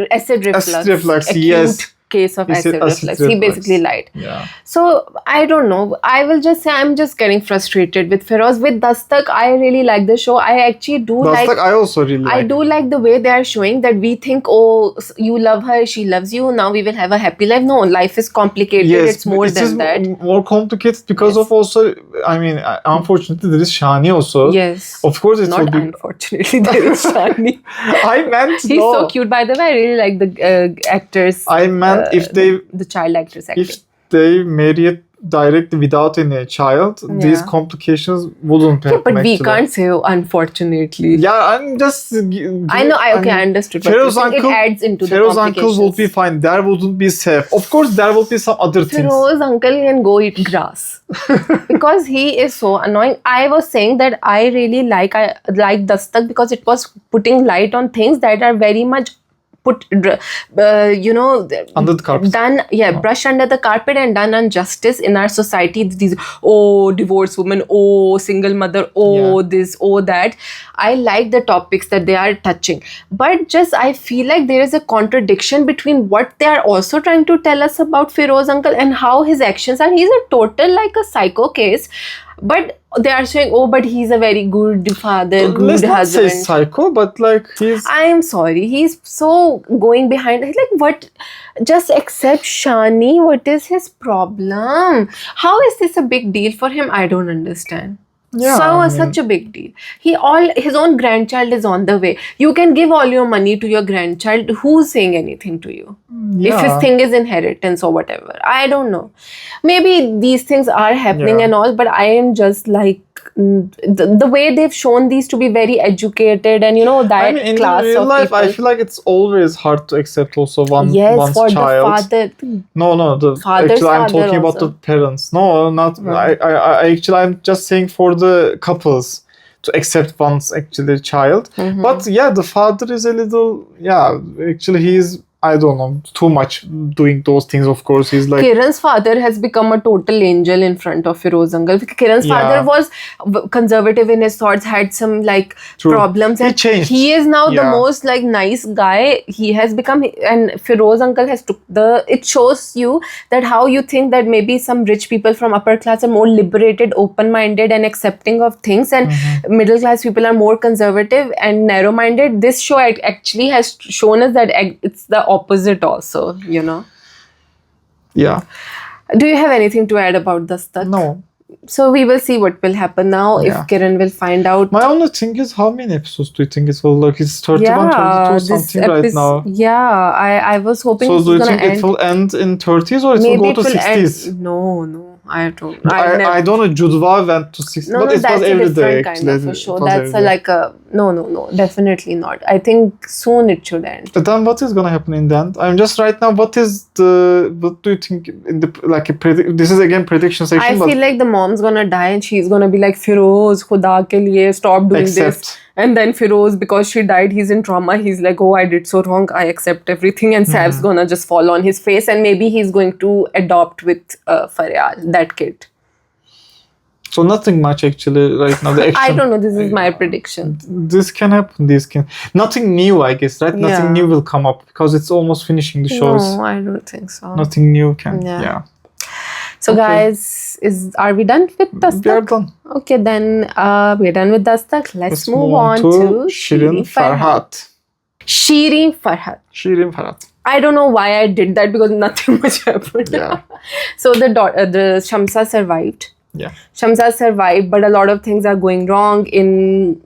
S1: Acid reflux.
S2: Acid reflux,
S1: acute case of acid reflux. He basically lied.
S2: Yeah.
S1: So, I don't know. I will just say I'm just getting frustrated with Feroz. With Dastak, I really like the show. I actually do
S2: Dastak, I also really like.
S1: I do like the way they are showing that we think, oh, you love her, she loves you, now we will have a happy life. No, life is complicated.
S2: Yes,
S1: it's more than that.
S2: More complicated because of also, I mean, unfortunately, there is Shani also.
S1: Yes.
S2: Of course, it's
S1: not unfortunately, there is Shani.
S2: I meant
S1: he's so cute, by the way. I really like the actors.
S2: I meant if they
S1: the child actors.
S2: If they married directly without any child, these complications wouldn't happen.
S1: But we
S2: actually.
S1: can't say, unfortunately.
S2: Yeah, I'm just.
S1: I know. I understood. But
S2: Feroz
S1: it adds into the
S2: Feroz
S1: complications.
S2: uncle would be fine. There wouldn't be safe. Of course, there will be some other things.
S1: Feroz uncle can go eat grass because he is so annoying. I was saying that I really like Dastak because it was putting light on things that are very much put
S2: under the carpet.
S1: Brushed under the carpet and done injustice in our society. These divorced women, single mother, this, that. I like the topics that they are touching, but just I feel like there is a contradiction between what they are also trying to tell us about Feroz uncle and how his actions are. He's a total like a psycho case, but they are saying, but he's a very good father, good
S2: Let's not
S1: husband.
S2: say psycho, but like he's.
S1: I am sorry. He's so going behind. He's like, what? Just accept Shani. What is his problem? How is this a big deal for him? I don't understand.
S2: Yeah,
S1: Such a big deal. His own grandchild is on the way. You can give all your money to your grandchild. Who's saying anything to you? If his thing is inheritance or whatever. I don't know. Maybe these things are happening and all, but I am just like the way they've shown these to be very educated and that
S2: in
S1: class
S2: real
S1: of
S2: life,
S1: people.
S2: I feel like it's always hard to accept also one's
S1: for
S2: child.
S1: the father.
S2: No,
S1: Father's
S2: I'm
S1: father
S2: talking about
S1: also.
S2: the parents. No, not. I'm just saying for the couples to accept one's actually child. But the father is a little. Actually, he's. I don't know, too much doing those things. Of course, he's like.
S1: Kiran's father has become a total angel in front of Feroz uncle. Kiran's father was conservative in his thoughts, had some like problems,
S2: He
S1: and
S2: changed.
S1: he is now the most like nice guy. He has become, and Feroz uncle has took it shows you that how you think that maybe some rich people from upper class are more liberated, open-minded and accepting of things, and middle class people are more conservative and narrow-minded. This show actually has shown us that it's the opposite also,
S2: Yeah.
S1: Do you have anything to add about Dastak?
S2: No.
S1: So we will see what will happen now if Kiran will find out.
S2: My only thing is, how many episodes do you think it will look? It's 31, 32 something right now.
S1: Yeah, I was hoping
S2: So
S1: this
S2: do
S1: was
S2: you
S1: going to
S2: think
S1: end.
S2: it will end in 30s or it
S1: Maybe
S2: will go to
S1: it will
S2: 60s?
S1: end. No. I don't.
S2: I don't know. Judwa went to 60s, but it
S1: that's
S2: was
S1: a
S2: every
S1: different
S2: day.
S1: kind of a show.
S2: It was
S1: That's
S2: every day.
S1: no, definitely not. I think soon it should end.
S2: But then what is gonna happen in the end? I'm just right now. What do you think in the this is again prediction section?
S1: I feel like the mom's gonna die and she's gonna be like, Feroz, Khuda ke liye, stop doing this. And then Feroz, because she died, he's in trauma. He's like, I did so wrong. I accept everything. And Saif's gonna just fall on his face. And maybe he's going to adopt with Faryal, that kid.
S2: So nothing much actually right now. The action,
S1: I don't know. This is my prediction.
S2: This can happen. Nothing new, I guess, right?
S1: Yeah.
S2: Nothing new will come up because it's almost finishing the shows.
S1: No, I don't think so.
S2: Nothing new can.
S1: Yeah. So guys, are we done with Dastak?
S2: We are done.
S1: Okay, then we're done with Dastak. Let's move on to
S2: Shirin Farhad.
S1: Shirin Farhad.
S2: Shirin Farhad.
S1: I don't know why I did that because nothing much happened.
S2: Yeah.
S1: So the Shamsa survived.
S2: Yeah.
S1: Shamsa survived, but a lot of things are going wrong in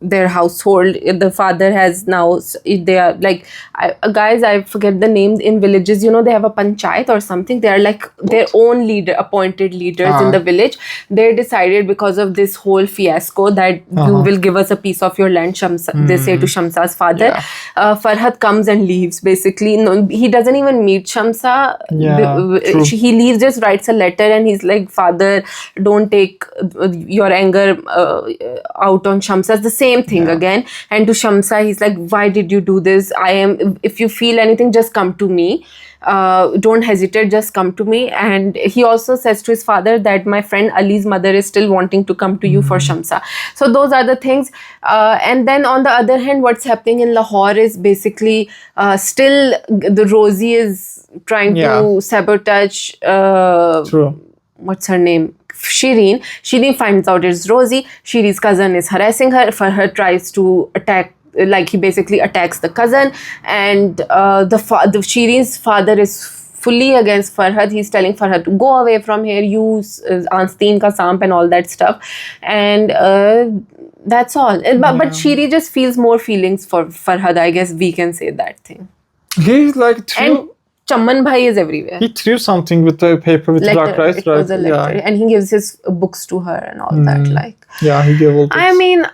S1: their household. The father has now, they are like, guys, I forget the name in villages, they have a panchayat or something. They are like their own appointed leaders in the village. They decided because of this whole fiasco that you will give us a piece of your land, Shamsa. They say to Shamsa's father. Farhad comes and leaves basically. No, he doesn't even meet Shamsa. He leaves, just writes a letter and he's like, Father, don't take your anger out on Shamsa. It's the same thing again. And to Shamsa, he's like, why did you do this? If you feel anything, just come to me. Don't hesitate, just come to me. And he also says to his father that my friend Ali's mother is still wanting to come to you for Shamsa. So those are the things. And then on the other hand, what's happening in Lahore is basically still the Rosie is trying to sabotage what's her name? Shirin. Shirin finds out it's Rosie. Shirin's cousin is harassing her. Farhad tries to attack, like he basically attacks the cousin, and the Shirin's father is fully against Farhad. He's telling Farhad to go away from here, use Ansteen ka Samp and all that stuff, and that's all. But Shirin just feels more feelings for Farhad. I guess we can say that thing.
S2: He's like
S1: Chaman Bhai is everywhere.
S2: He threw something with the paper with
S1: Letter.
S2: rock, right?
S1: It was a letter, and he gives his books to her and all that. Like,
S2: Yeah, he gave all.
S1: I mean,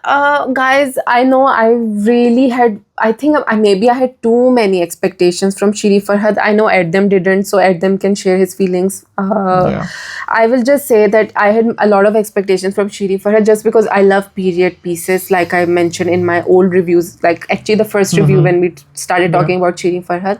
S1: guys, I know I really had. I think maybe I had too many expectations from Shirin Farhad. I know Erdem didn't, so Erdem can share his feelings. I will just say that I had a lot of expectations from Shirin Farhad just because I love period pieces, like I mentioned in my old reviews. Like actually the first review when we started talking about Shirin Farhad,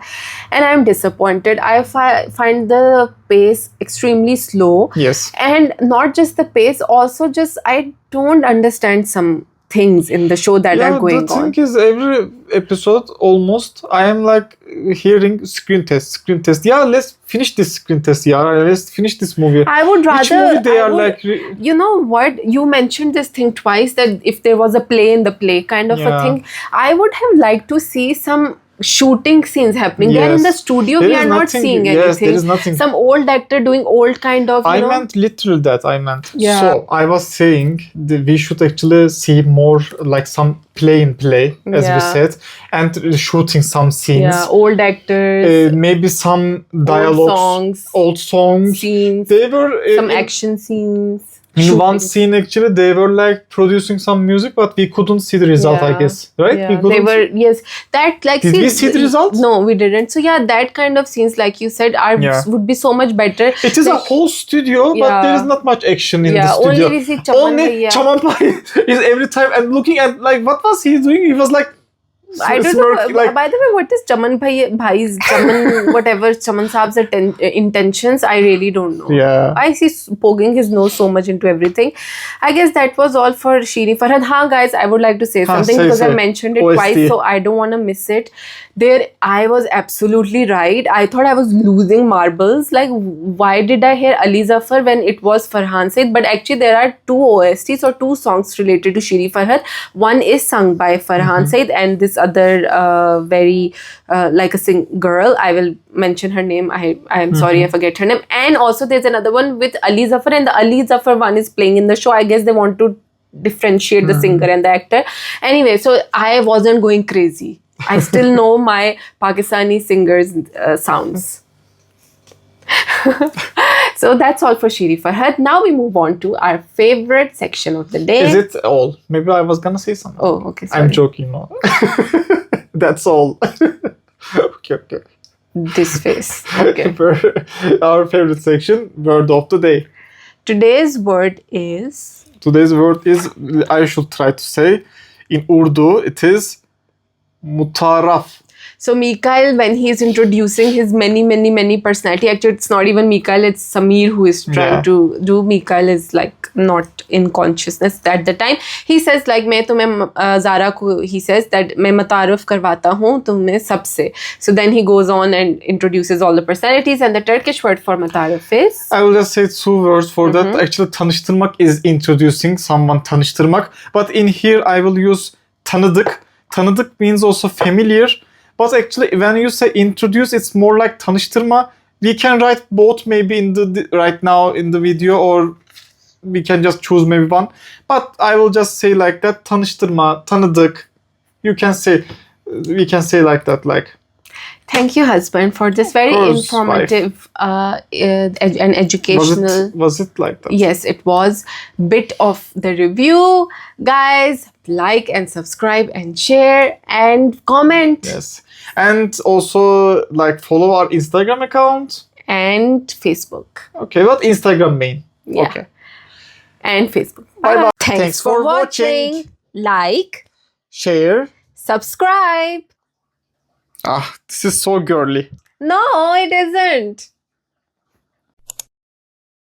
S1: and I'm disappointed. I find the pace extremely slow.
S2: Yes.
S1: And not just the pace, also just I don't understand some things in the show that are going
S2: the
S1: on.
S2: thing is, every episode almost I am like hearing screen test. Yeah, let's finish this screen test. Yeah, let's finish this movie.
S1: I would rather.
S2: Which movie they
S1: I
S2: are
S1: would-
S2: like?
S1: You know what? You mentioned this thing twice, that if there was a play in the play kind of a
S2: Yeah.
S1: thing, I would have liked to see some shooting scenes happening. They're in the
S2: Yes.
S1: studio.
S2: There
S1: We
S2: is
S1: are not
S2: nothing-
S1: seeing
S2: yes,
S1: anything.
S2: there is nothing.
S1: Some old actor doing old kind of.
S2: I
S1: You know?
S2: meant literal that. I meant.
S1: Yeah.
S2: So I was saying that we should actually see more like some play in play, as we
S1: Yeah.
S2: said, and shooting some scenes.
S1: Yeah, old actors,
S2: Maybe some dialogues,
S1: old
S2: songs.
S1: scenes,
S2: They were
S1: some
S2: in,
S1: action scenes.
S2: in one
S1: shooting.
S2: scene actually they were like producing some music, but we couldn't see the result. I
S1: Yeah.
S2: guess, right?
S1: Yeah,
S2: We
S1: they
S2: couldn't.
S1: were, yes, that like.
S2: Did we see the result?
S1: No, we didn't. So yeah, that kind of scenes, like you said,
S2: Yeah.
S1: would be so much better.
S2: It is a
S1: Like,
S2: whole studio, but
S1: Yeah.
S2: there is not much action in the
S1: yeah,
S2: studio.
S1: only we see Chaman
S2: Only
S1: Bhaiya.
S2: Chaman Bhai is every time and looking at like what was he doing? He was like
S1: I don't
S2: smirking,
S1: know.
S2: like
S1: By the way, what is Bhai's whatever Chaman Saab's intentions? I really don't know.
S2: yeah.
S1: I see poking his nose so much into everything. I guess that was all for Shirin Farhad. Guys, I would like to say something
S2: say,
S1: because I
S2: say.
S1: mentioned it
S2: OST.
S1: twice, so I don't want to miss it. There, I was absolutely right. I thought I was losing marbles. Like, why did I hear Ali Zafar when it was Farhan Said? But actually, there are two OSTs or two songs related to Shirin Farhad. One is sung by Farhan Said, and this other very like a girl. I will mention her name. I am sorry, I forget her name. And also, there's another one with Ali Zafar, and the Ali Zafar one is playing in the show. I guess they want to differentiate the singer and the actor. Anyway, so I wasn't going crazy. I still know my Pakistani singers' sounds. So that's all for Shirin Farhad. Now we move on to our favorite section of the day.
S2: Is it all? Maybe I was gonna say something.
S1: Oh, okay. Sorry.
S2: I'm joking. No. That's all. okay.
S1: This face. Okay.
S2: Our favorite section, word of the day.
S1: Today's word is.
S2: Today's word is, I should try to say, in Urdu, it is mutaraf.
S1: So Mikael, when he's introducing his many personality, actually it's not even Mikael, it's Samir who is trying to do. Mikael is like not in consciousness at the time. He says like, मैं तुम्हें Zara को, he says that मैं मतारफ करवाता हूँ तुम्हें सबसे. So then he goes on and introduces all the personalities, and the Turkish word for matarif is.
S2: I will just say two words for that. Actually, tanıştırmak is introducing someone, tanıştırmak. But in here, I will use tanıdık. Tanıdık means also familiar. But actually, when you say introduce, it's more like tanıştırma. We can write both maybe in the right now in the video, or we can just choose maybe one. But I will just say like that, tanıştırma, tanıdık. You can say, we can say like that, like.
S1: Thank you, husband, for this very
S2: course,
S1: informative and educational.
S2: Was it like that?
S1: Yes, it was. Bit of the review. Guys, like and subscribe and share and comment.
S2: Yes. And also like follow our Instagram account.
S1: And Facebook.
S2: Okay, but Instagram main.
S1: Yeah.
S2: Okay.
S1: And Facebook.
S2: Bye-bye.
S1: Thanks for watching. Like,
S2: Share.
S1: subscribe.
S2: Ah, this is so girly.
S1: No, it isn't.